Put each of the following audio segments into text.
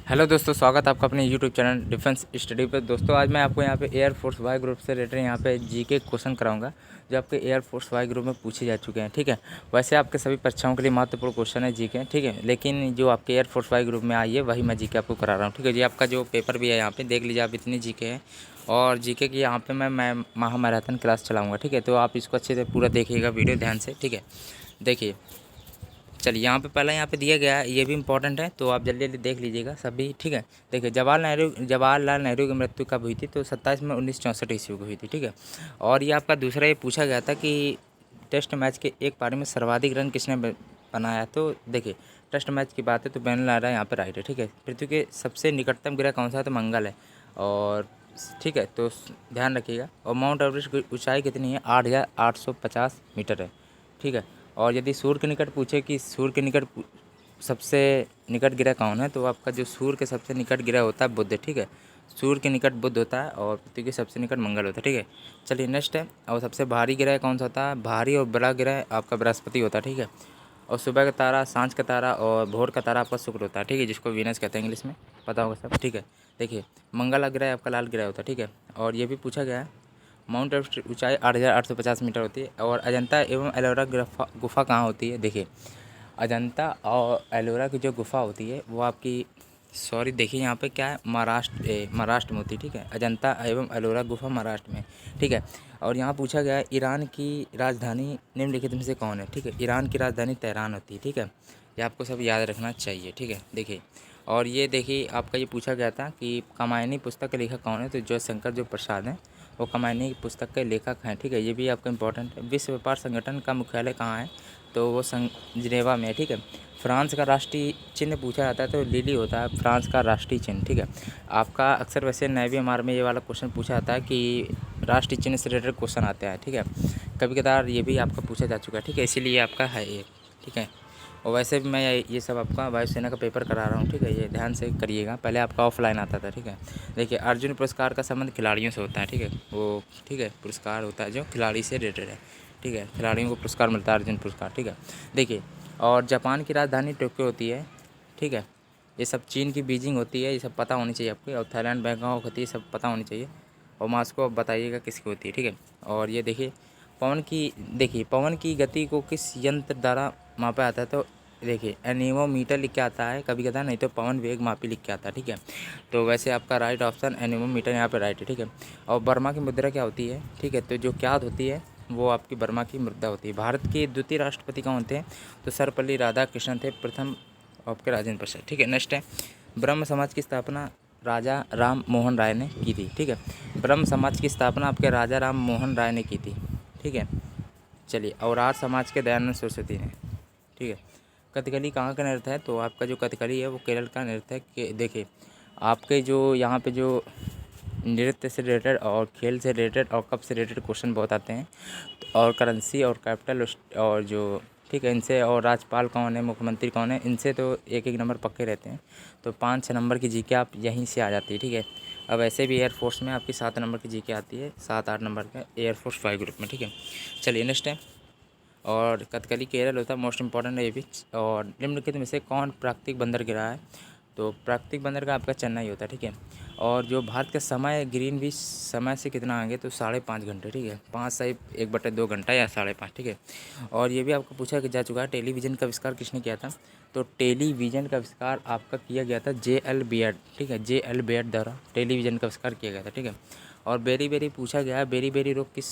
Hello दोस्तों, स्वागत है आपका अपने यूट्यूब चैनल डिफेंस स्टडी पे। दोस्तों आज मैं आपको यहाँ पे एयरफोर्स वाई ग्रुप से रिलेटेड यहाँ पे जीके क्वेश्चन कराऊंगा जो आपके एयरफोर्स वाई ग्रुप में पूछे जा चुके हैं। ठीक है, वैसे आपके सभी परीक्षाओं के लिए महत्वपूर्ण क्वेश्चन है जीके, ठीक है, लेकिन जो आपके एयरफोर्स वाई ग्रुप में आई है वही मैं जीके आपको करा रहा हूँ। ठीक है जी, आपका जो पेपर भी है यहाँ पर देख लीजिए आप, इतनी जीके है और जीके की यहाँ पर मैं महामैराथन क्लास चलाऊँगा। ठीक है, तो आप इसको अच्छे से पूरा देखिएगा वीडियो ध्यान से। ठीक है, देखिए चलिए यहाँ पे पहला यहाँ पे दिया गया है, ये भी इंपॉर्टेंट है तो आप जल्दी जल्दी देख लीजिएगा सभी। ठीक है, देखिए जवाहरलाल नेहरू की मृत्यु कब हुई थी? तो 27 में 1964 ईस्वी को हुई थी। ठीक है, और ये आपका दूसरा ये पूछा गया था कि टेस्ट मैच के एक पारी में सर्वाधिक रन किसने बनाया? तो देखिए टेस्ट मैच की बात है तो बैन ला रहा है यहाँ पर राइट है। ठीक है, पृथ्वी के सबसे निकटतम ग्रह कौन सा है? तो मंगल है। और ठीक है, तो ध्यान रखिएगा। और माउंट एवरेस्ट की ऊंचाई कितनी है? 8,850 मीटर है। ठीक है, और यदि सूर्य के निकट पूछे कि सूर्य के निकट सबसे निकट ग्रह कौन है? तो आपका जो सूर्य के सबसे निकट ग्रह होता है बुध। ठीक है, सूर्य के निकट बुध होता है और पृथ्वी के सबसे निकट मंगल होता है। ठीक है, चलिए नेक्स्ट है। और सबसे भारी ग्रह कौन सा होता है? भारी और बड़ा ग्रह आपका बृहस्पति होता है। ठीक है, और सुबह का तारा, सांझ का तारा और भोर का तारा आपका शुक्र होता है। ठीक है, जिसको वीनस कहते हैं इंग्लिश में, पता होगा सब। ठीक है, देखिए मंगल ग्रह आपका लाल ग्रह होता है। ठीक है, और ये भी पूछा गया है माउंट एवरेस्ट की ऊंचाई 8,850 मीटर होती है। और अजंता एवं एलोरा गुफा कहाँ होती है? देखिए अजंता और एलोरा की जो गुफा होती है वो आपकी देखिए यहाँ पे क्या है, महाराष्ट्र में होती है। ठीक है, अजंता एवं एलोरा गुफा महाराष्ट्र में। ठीक है, और यहाँ पूछा गया है ईरान की राजधानी निम्नलिखित में से कौन है? ठीक है, ईरान की राजधानी तेहरान होती है। ठीक है, ये आपको सब याद रखना चाहिए। ठीक है, देखिए और ये देखिए आपका ये पूछा गया था कि कामायनी पुस्तक के लेखक कौन है? तो जयशंकर जो प्रसाद हैं वो कामायनी पुस्तक के लेखक हैं। ठीक है, ये भी आपका इंपॉर्टेंट है। विश्व व्यापार संगठन का मुख्यालय कहाँ है? तो वो जिनेवा में है। ठीक है, फ्रांस का राष्ट्रीय चिन्ह पूछा जाता है तो लिली होता है फ्रांस का राष्ट्रीय चिन्ह। ठीक है, आपका अक्सर वैसे नेवी एमआर में ये वाला क्वेश्चन पूछा जाता है कि राष्ट्रीय चिन्ह से रिलेटेड क्वेश्चन आते हैं। ठीक है, कभी कदार ये भी आपका पूछा जा चुका है। ठीक है, इसीलिए आपका है ये। ठीक है, और वैसे भी मैं ये सब आपका वायुसेना का पेपर करा रहा हूँ। ठीक है, ये ध्यान से करिएगा, पहले आपका ऑफलाइन आता था। ठीक है, देखिए अर्जुन पुरस्कार का संबंध खिलाड़ियों से होता है। ठीक है, वो ठीक है पुरस्कार होता है जो खिलाड़ी से रिलेटेड है। ठीक है, खिलाड़ियों को पुरस्कार मिलता है अर्जुन पुरस्कार। ठीक है, देखिए और जापान की राजधानी टोक्यो होती है। ठीक है, ये सब चीन की बीजिंग होती है, ये सब पता होनी चाहिए आपको। और थाईलैंड बैंकॉक होती है, सब पता होनी चाहिए। और मास्को बताइएगा किसकी होती है। ठीक है, और ये देखिए पवन की गति को किस यंत्र द्वारा मापा जाता है? तो देखिए एनीमोमीटर लिख के आता है कभी कदा, नहीं तो पवन वेग मापी लिख के आता है। ठीक है, तो वैसे आपका राइट ऑप्शन एनीमोमीटर यहाँ पे राइट है। ठीक है, और बर्मा की मुद्रा क्या होती है? ठीक है, तो जो क्याद होती है वो आपकी बर्मा की मुद्रा होती है। भारत के द्वितीय राष्ट्रपति कौन थे? तो सर्वपल्ली राधाकृष्णन थे, प्रथम आपके राजेंद्र प्रसाद। ठीक है, नेक्स्ट है ब्रह्म समाज की स्थापना राजा राम मोहन राय ने की थी। ठीक है, ब्रह्म समाज की स्थापना आपके राजा राम मोहन राय ने की थी। ठीक है, चलिए और आर्य समाज के दयानंद सरस्वती ने। ठीक है, कथकली कहाँ का नृत्य है? तो आपका जो कथकली है वो केरल का नृत्य है। देखिए आपके जो यहाँ पे जो नृत्य से रिलेटेड और खेल से रिलेटेड और कप से रिलेटेड क्वेश्चन बहुत आते हैं। और करेंसी और कैपिटल और जो ठीक है इनसे, और राज्यपाल कौन है, मुख्यमंत्री कौन है, इनसे तो एक एक नंबर पक्के रहते हैं। तो 5-6 नंबर की जीके आप यहीं से आ जाती है। ठीक है, अब ऐसे भी एयरफोर्स में आपकी 7 नंबर की जीके आती है, 7-8 नंबर का एयरफोर्स 5 ग्रुप में। ठीक है, चलिए नेक्स्ट है। और कथकली केरल होता है, मोस्ट इंपॉर्टेंट है ये भी। और निम्नलिखित में से कौन प्राकृतिक बंदरगाह है? तो प्राकृतिक बंदरगाह आपका चेन्नई होता है। ठीक है, और जो भारत का समय ग्रीनविच समय से कितना आगे? तो 5.5 घंटे। ठीक है, 5/1/2 घंटा या 5.5। ठीक है, और ये भी आपको पूछा जा चुका है टेलीविज़न का आविष्कार किसने किया था? तो टेलीविज़न का आविष्कार आपका किया गया था J.L. बेयर्ड। ठीक है, J.L. बेयर्ड द्वारा टेलीविज़न का आविष्कार किया गया था। ठीक है, और बेरी बेरी पूछा गया है बेरी बेरी रोग किस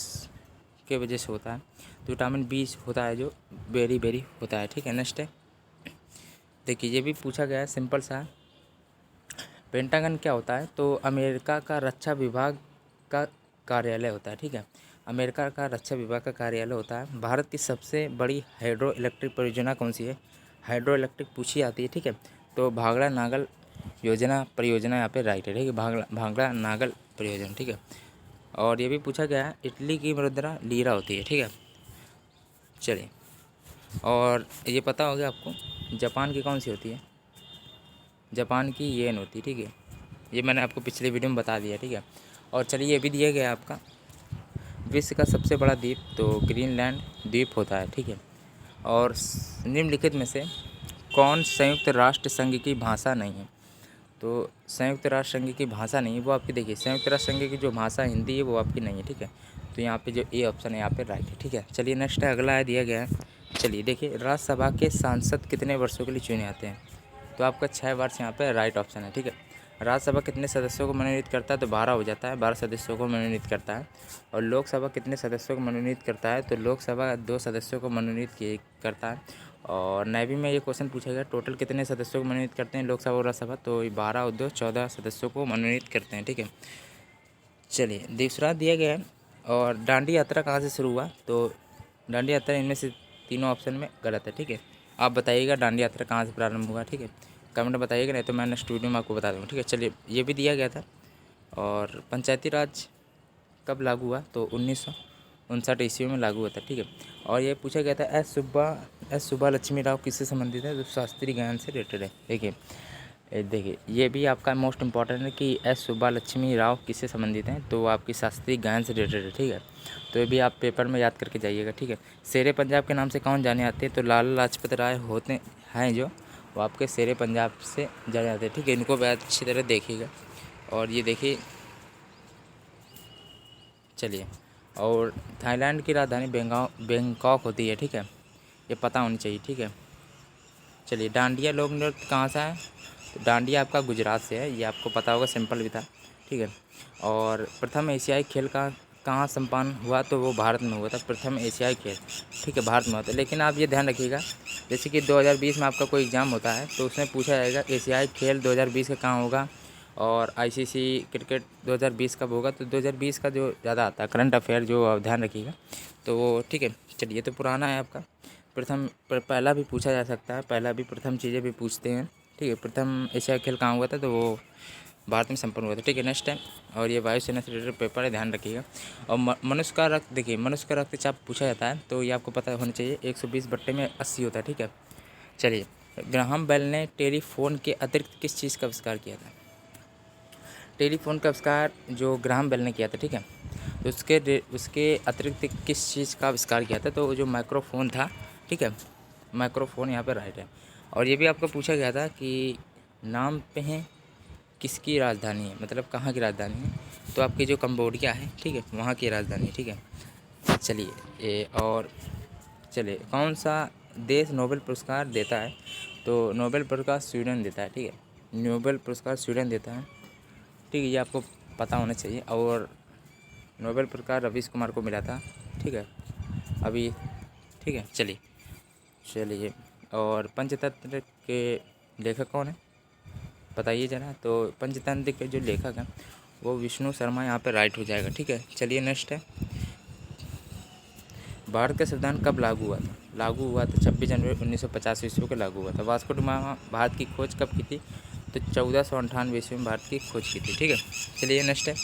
के वजह से होता है? तो विटामिन बी होता है जो बेरी बेरी होता है। ठीक है, नेक्स्ट है। देखिए ये भी पूछा गया है, सिंपल सा है। पेंटागन क्या होता है? तो अमेरिका का रक्षा विभाग का कार्यालय होता है। ठीक है, अमेरिका का रक्षा विभाग का कार्यालय होता है। भारत की सबसे बड़ी हाइड्रो इलेक्ट्रिक परियोजना कौन सी है? हाइड्रो इलेक्ट्रिक पूछी जाती है। ठीक है, तो भाखड़ा नागल परियोजना यहाँ पे राइट है। ठीक है, भाखड़ा नागल परियोजना। ठीक है, और ये भी पूछा गया है इटली की मुद्रा लीरा होती है। ठीक है, चलिए और ये पता हो गया आपको जापान की कौन सी होती है? जापान की येन होती है। ठीक है, ये मैंने आपको पिछले वीडियो में बता दिया। ठीक है, और चलिए ये भी दिया गया है आपका विश्व का सबसे बड़ा द्वीप तो ग्रीनलैंड द्वीप होता है। ठीक है, और निम्नलिखित में से कौन संयुक्त राष्ट्र संघ की भाषा नहीं है? तो संयुक्त राष्ट्र संघ की भाषा नहीं है वो आपकी, देखिए संयुक्त राष्ट्र संघ की जो भाषा हिंदी है वो आपकी नहीं है, ठीक है। तो यहाँ पे जो ए ऑप्शन है यहाँ पे राइट है, ठीक है। चलिए नेक्स्ट है, अगला है दिया गया है। चलिए देखिए, राज्यसभा के सांसद कितने वर्षों के लिए चुने जाते हैं? तो आपका 6 वर्ष यहाँ पे राइट ऑप्शन है, ठीक है। राज्यसभा कितने सदस्यों को मनोनीत करता है? तो 12 हो जाता है, 12 सदस्यों को मनोनीत करता है। और लोकसभा कितने सदस्यों को मनोनीत करता है? तो लोकसभा 2 सदस्यों को मनोनीत करता है। और नेवी में ये क्वेश्चन पूछा गया, टोटल कितने सदस्यों को मनोनीत करते हैं लोकसभा और राज्यसभा? तो 12 और 2 14 सदस्यों को मनोनीत करते हैं, ठीक है। चलिए दूसरा दिया गया है, और दांडी यात्रा कहाँ से शुरू हुआ? तो दांडी यात्रा इनमें से तीनों ऑप्शन में गलत है, ठीक है। आप बताइएगा दांडी यात्रा कहाँ से प्रारंभ हुआ, ठीक है। कमेंट में बताइएगा, नहीं तो मैं नेक्स्ट वीडियो में आपको बता दूँगा, ठीक है। चलिए ये भी दिया गया था। और पंचायती राज कब लागू हुआ? तो 1959 ईस्वी में लागू हुआ था, ठीक है। और ये पूछा गया था एस सुब्बा लक्ष्मी राव किससे संबंधित है? तो शास्त्रीय गायन से रिलेटेड है, देखिए ये भी आपका मोस्ट इंपॉर्टेंट है कि एस सुब्बा लक्ष्मी राव किससे संबंधित हैं? तो वो आपकी शास्त्रीय गायन से रिलेटेड है, ठीक है। तो ये भी आप पेपर में याद करके जाइएगा, ठीक है। शेरे पंजाब के नाम से कौन जाने जाते हैं? तो लाला लाजपत राय होते हैं जो, वो आपके शेरे पंजाब से जाने जाते हैं, ठीक है। इनको बहुत अच्छी तरह देखिएगा। और ये देखिए, चलिए, और थाईलैंड की राजधानी बैंकॉक होती है, ठीक है। ये पता होनी चाहिए, ठीक है। चलिए, डांडिया लोक नृत्य कहाँ से है? तो डांडिया आपका गुजरात से है, ये आपको पता होगा, सिंपल भी था, ठीक है। और प्रथम एशियाई खेल का कहाँ संपन्न हुआ? तो वो भारत में हुआ था, प्रथम एशियाई खेल, ठीक है, भारत में हुआ था। लेकिन आप ये ध्यान रखिएगा, जैसे कि 2020 में आपका कोई एग्ज़ाम होता है तो उसमें पूछा जाएगा एशियाई खेल 2020 का कहाँ होगा, और आईसीसी क्रिकेट 2020 कब होगा? तो 2020 का जो ज़्यादा आता है करंट अफेयर, जो आप ध्यान रखिएगा, तो वो ठीक है। चलिए, तो पुराना है आपका, पहला भी पूछा जा सकता है, पहला भी प्रथम चीज़ें भी पूछते हैं, ठीक है। प्रथम एशियाई खेल कहाँ हुआ था? तो वो भारत में संपन्न हुआ था, ठीक है। नेक्स्ट टाइम, और ये वायुसेना से रिलेटेड पेपर है, ध्यान रखिएगा। और मनुष्य का रक्त, देखिए मनुष्य का रक्तचाप पूछा जाता है, तो ये आपको पता होना चाहिए, 120 बट्टे में 80 होता है, ठीक है। चलिए, ग्राहम बेल ने टेलीफोन के अतिरिक्त किस चीज़ का आविष्कार किया था? टेलीफोन का आविष्कार जो ग्राहम बेल ने किया था, ठीक है, तो उसके अतिरिक्त किस चीज़ का आविष्कार किया था? तो जो माइक्रोफोन था, ठीक है, माइक्रोफोन यहाँ पर राइट है। और ये भी आपको पूछा गया था कि नाम पे है किसकी राजधानी है, मतलब कहाँ की राजधानी है? तो आपकी जो कंबोडिया है, ठीक है, वहाँ की राजधानी, ठीक है। चलिए और चलिए, कौन सा देश नोबेल पुरस्कार देता है? तो नोबेल पुरस्कार स्वीडन देता है, ठीक है, नोबेल पुरस्कार स्वीडन देता है, ठीक है, ये आपको पता होना चाहिए। और नोबेल पुरस्कार रवीश कुमार को मिला था, ठीक है, अभी, ठीक है। चलिए, और पंचतंत्र के लेखक कौन है, बताइए ज़रा। तो पंचतंत्र के जो लेखक हैं वो विष्णु शर्मा, यहाँ पे राइट हो जाएगा, ठीक है। चलिए नेक्स्ट है, भारत का संविधान कब लागू हुआ था? लागू हुआ था 26 जनवरी 1950 ईस्वी को लागू हुआ था। वास्को डी गामा भारत की खोज कब की थी? तो 1498 ईस्वी में भारत की खोज की थी, ठीक है। चलिए नेक्स्ट है,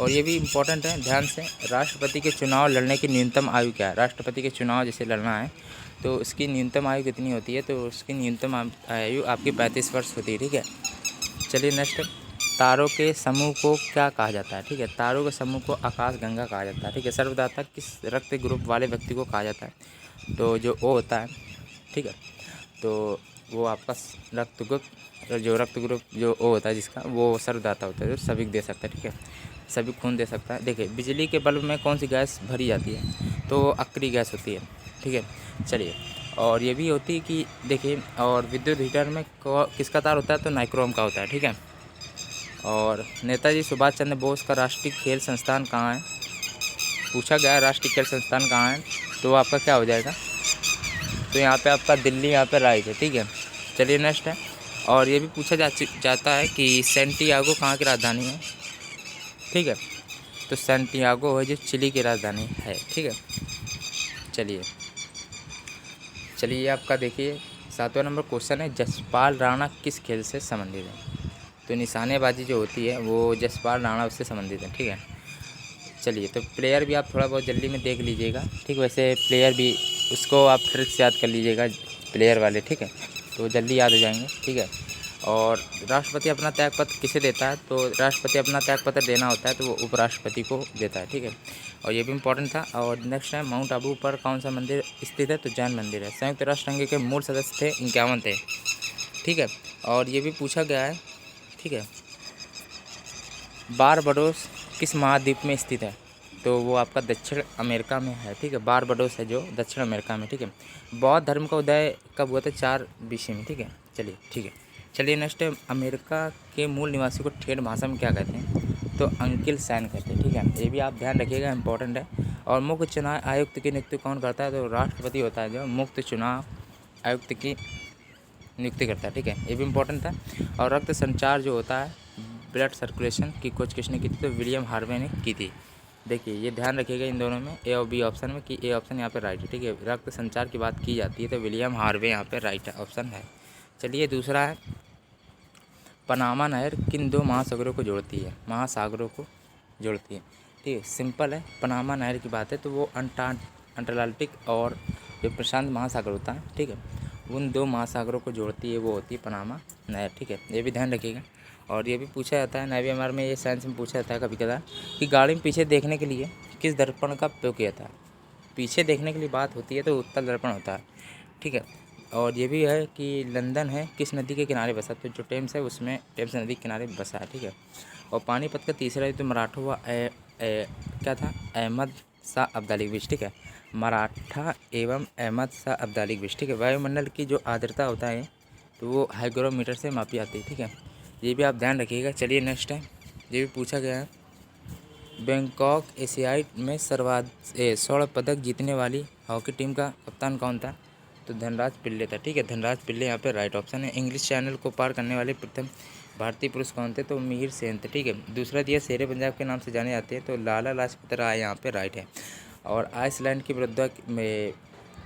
और ये भी इम्पोर्टेंट है, ध्यान से। राष्ट्रपति के चुनाव लड़ने की न्यूनतम आयु क्या है? राष्ट्रपति के चुनाव जैसे लड़ना है तो उसकी न्यूनतम आयु कितनी होती है? तो उसकी न्यूनतम आयु आपकी 35 वर्ष होती है, ठीक है। चलिए नेक्स्ट, तारों के समूह को क्या कहा जाता है? ठीक है, तारों के समूह को आकाशगंगा कहा जाता है, ठीक है। सर्वदाता किस रक्त ग्रुप वाले व्यक्ति को कहा जाता है? तो जो ओ होता है, ठीक है, तो वो आपका रक्त ग्रुप, जो रक्त ग्रुप जो ओ होता है जिसका, वो सर्वदाता होता है, जो सभी दे सकता है, ठीक है, सभी खून दे सकता है। देखिए, बिजली के बल्ब में कौन सी गैस भरी जाती है? तो अक्रिय गैस होती है, ठीक है। चलिए, और ये भी होती है कि देखिए, और विद्युत हीटर में किसका तार होता है? तो नाइक्रोम का होता है, ठीक है। और नेताजी सुभाष चंद्र बोस का राष्ट्रीय खेल संस्थान कहाँ है? पूछा गया है राष्ट्रीय खेल संस्थान कहाँ है, तो आपका क्या हो जाएगा? तो यहाँ पे आपका दिल्ली यहाँ पे राइट है, ठीक है। चलिए नेक्स्ट है, और ये भी पूछा जाता है कि सैंटियागो कहाँ की राजधानी है, ठीक है। तो सैंटियागो है जो चिली की राजधानी है, ठीक है। चलिए आपका देखिए 7वां नंबर क्वेश्चन है, जसपाल राणा किस खेल से संबंधित है? तो निशानेबाजी जो होती है वो जसपाल राणा उससे संबंधित है, ठीक है। चलिए, तो प्लेयर भी आप थोड़ा बहुत जल्दी में देख लीजिएगा, ठीक, वैसे प्लेयर भी उसको आप ट्रिक्स याद कर लीजिएगा, प्लेयर वाले, ठीक है, तो जल्दी याद हो जाएंगे, ठीक है। और राष्ट्रपति अपना त्यागपत्र किसे देता है? तो राष्ट्रपति अपना त्यागपत्र देना होता है तो वो उपराष्ट्रपति को देता है, ठीक है। और ये भी इम्पोर्टेंट था। और नेक्स्ट है, माउंट आबू पर कौन सा मंदिर स्थित है? तो जैन मंदिर है। संयुक्त राष्ट्र संघ के मूल सदस्य थे 51 थे, ठीक है। और ये भी पूछा गया है ठीक है। बारबाडोस किस महाद्वीप में स्थित है? तो वो आपका दक्षिण अमेरिका में है, ठीक है। बारबाडोस है जो दक्षिण अमेरिका में, ठीक है। बौद्ध धर्म का उदय कब हुआ था? 4 BC में, ठीक है। चलिए ठीक है। चलिए नेक्स्ट है, अमेरिका के मूल निवासी को ठेठ भाषा में क्या कहते हैं? तो अंकिल सैन कहते हैं, ठीक है। ये भी आप ध्यान रखिएगा, इंपॉर्टेंट है। और मुख्य चुनाव आयुक्त की नियुक्ति कौन करता है? तो राष्ट्रपति होता है जो मुख्य चुनाव आयुक्त की नियुक्ति करता है, ठीक है। ये भी इंपॉर्टेंट था। और रक्त संचार जो होता है, ब्लड सर्कुलेशन की खोज किसने की थी? तो विलियम हार्वे ने की थी। देखिए ये ध्यान रखिएगा इन दोनों में, ए और बी ऑप्शन में, कि ए ऑप्शन यहाँ पे राइट है, ठीक है। रक्त संचार की बात की जाती है तो विलियम हार्वे यहाँ पे राइट ऑप्शन है। चलिए दूसरा है, पनामा नहर किन 2 महासागरों को जोड़ती है? महासागरों को जोड़ती है, ठीक है। सिंपल है, पनामा नहर की बात है तो वो अंटार्कटिक और जो प्रशांत महासागर होता है, ठीक है, उन 2 महासागरों को जोड़ती है, वो होती है पनामा नहर, ठीक है। ये भी ध्यान रखिएगा। और ये भी पूछा जाता है नेवी एमआर में, ये साइंस में पूछा जाता है कभी कभार, कि गाड़ी में पीछे देखने के लिए किस दर्पण का उपयोग किया था? पीछे देखने के लिए बात होती है तो उत्तल दर्पण होता है, ठीक है। और ये भी है कि लंदन है किस नदी के किनारे बसा? तो जो टेम्स है उसमें टेम्स नदी के किनारे बसा है, ठीक है। और पानीपत का तीसरा युद्ध मराठों व क्या था? अहमद शाह अब्दाली के बीच, ठीक है। मराठा एवं अहमद शाह अब्दाली के बीच, ठीक है। वायुमंडल की जो आर्द्रता होता है तो वो हाइग्रोमीटर से मापी जाती है, ठीक है। ये भी आप ध्यान रखिएगा। चलिए नेक्स्ट है, ये भी पूछा गया है, बैंकॉक एशियाई में स्वर्ण पदक जीतने वाली हॉकी टीम का कप्तान कौन था? तो धनराज पिल्ले था, ठीक है। धनराज पिल्ले यहाँ पे राइट ऑप्शन है। इंग्लिश चैनल को पार करने वाले प्रथम भारतीय पुरुष कौन थे? तो मिहिर सेन थे, ठीक है। दूसरा दिया, शेरे पंजाब के नाम से जाने जाते हैं तो लाला लाजपत राय यहाँ पे राइट है। और आइसलैंड की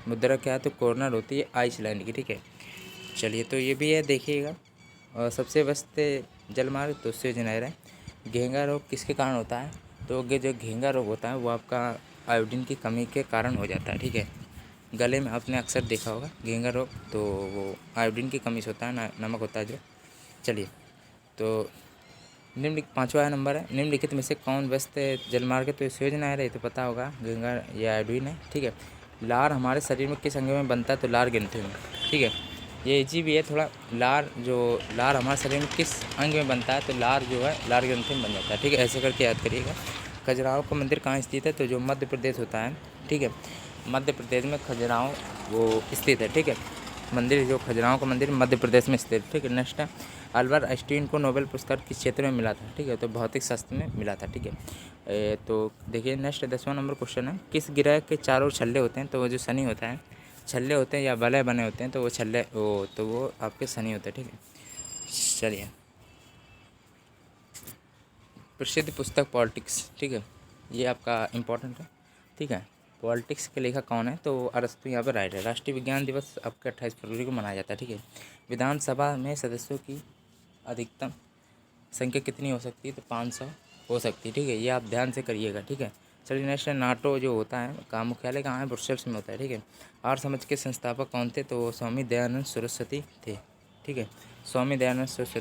मुद्रा क्या है? तो कॉर्नर होती है आइसलैंड की, ठीक है। चलिए तो ये भी है, देखिएगा। और सबसे व्यस्त जलमार्ग तो स्वेज नहर है। घेंगा रोग किसके कारण होता है? तो जो घेंगा रोग होता है वो आपका आयोडीन की कमी के कारण हो जाता है, ठीक है। गले में आपने अक्सर देखा होगा घेंगा रोग, तो वो आयोडीन की कमी से होता है, नमक होता है जो। चलिए तो पाँचवा नंबर है, निम्नलिखित में से कौन व्यस्त जलमार्ग है? तो स्वेज नहर है, तो पता होगा घेंगा या आयोडीन है, ठीक है। लार हमारे शरीर में किस अंग में बनता है? तो लार ग्रंथि में, ठीक है। ये इजी भी है थोड़ा। लार हमारे शरीर में किस अंग में बनता है? तो लार जो है लार ग्रंथि में बन जाता है, ठीक है। ऐसे करके याद करिएगा। खजुराहो का मंदिर कहाँ स्थित है? तो जो मध्य प्रदेश होता है, ठीक है, मध्य प्रदेश में खजुराहो वो स्थित है, ठीक है। मंदिर जो खजुराहो का मंदिर मध्य प्रदेश में स्थित, ठीक है। नेक्स्ट है, अल्बर्ट आइंस्टीन को नोबेल पुरस्कार किस क्षेत्र में मिला था? ठीक है, तो भौतिक शास्त्र में मिला था, ठीक है। तो देखिए नेक्स्ट 10वां नंबर क्वेश्चन है, किस ग्रह के चारों छल्ले होते हैं? तो वो जो शनि होता है, छल्ले होते हैं या वलय बने होते हैं, तो वो छल्ले वो आपके शनि होते हैं, ठीक है। चलिए, प्रसिद्ध पुस्तक पॉलिटिक्स, ठीक है, ये आपका इम्पोर्टेंट है, ठीक है। पॉलिटिक्स के लेखक कौन है? तो अरस्तु यहाँ पर राइट है। राष्ट्रीय विज्ञान दिवस आपके 28 फरवरी को मनाया जाता है, ठीक है। विधानसभा में सदस्यों की अधिकतम संख्या कितनी हो सकती है? तो 500 हो सकती है, ठीक है। ये आप ध्यान से करिएगा, ठीक है। चलिए नेक्स्ट, नाटो जो होता है का मुख्यालय कहाँ है? ब्रुसेल्स में होता है, ठीक है। आर्य समाज के संस्थापक कौन थे? तो स्वामी दयानंद सरस्वती थे, ठीक है। स्वामी दयानंद सरस्वती